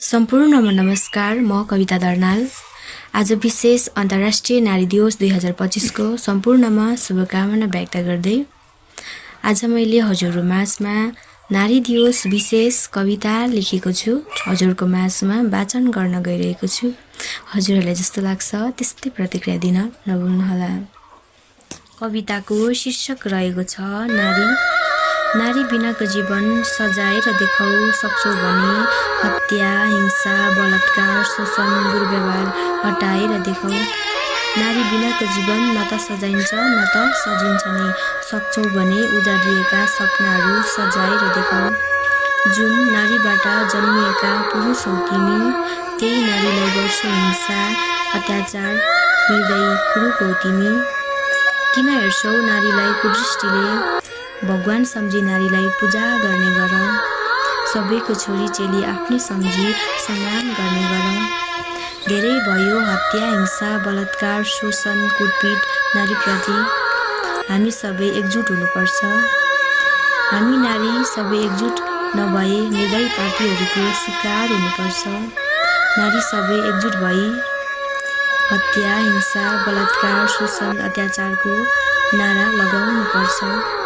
सम्पूर्णमा नमस्कार। म कविता दर्नाल। आज विशेष अन्तर्राष्ट्रिय नारी दिवस 2025 को सम्पूर्णमा शुभकामना व्यक्त गर्दै आज मैले हजुरको माझमा नारी दिवस विशेष कविता लेखेको छु। हजुरको माझमा वाचन गर्न गइरहेको छु। हजुरहरूलाई जस्तो लाग्छ त्यस्तै प्रतिक्रिया दिन नभुल्नुहोला। कविताको शीर्षक रहेको छ नारी। नारी बिनाको जीवन सजाएर देखाउ सक्छौ भने हत्या, हिंसा, बलात्कार, शोषण, दुर्व्यवहार हटाएर देखाउ। नारी बिनाको जीवन न त सजाइन्छ न त सजिन्छ नि। सक्छौ भने उजाडिएका सपनाहरू सजाएर देखाउ। जुन नारीबाट जन्मिएका पुरुष हौ तिमी, त्यही नारीलाई गर्छौ हिंसा, अत्याचार, निर्दयी कुरूप हौ तिमी। किन हेर्छौ नारीलाई कुदृष्टिले, भगवान सम्झी नारीलाई पूजा गर्ने गर। सबैको छोरी चेली आफ्नै सम्झी सम्मान गर्ने गर। धेरै भयो हत्या, हिंसा, बलात्कार, शोषण, कुटपिट नारीप्रति। हामी सबै एकजुट हुनुपर्छ। हामी नारी सबै एकजुट नभए निर्दयी पापीहरूको शिकार हुनुपर्छ। नारी सबै एकजुट भई हत्या, हिंसा, बलात्कार, शोषण, अत्याचारको नारा लगाउनुपर्छ।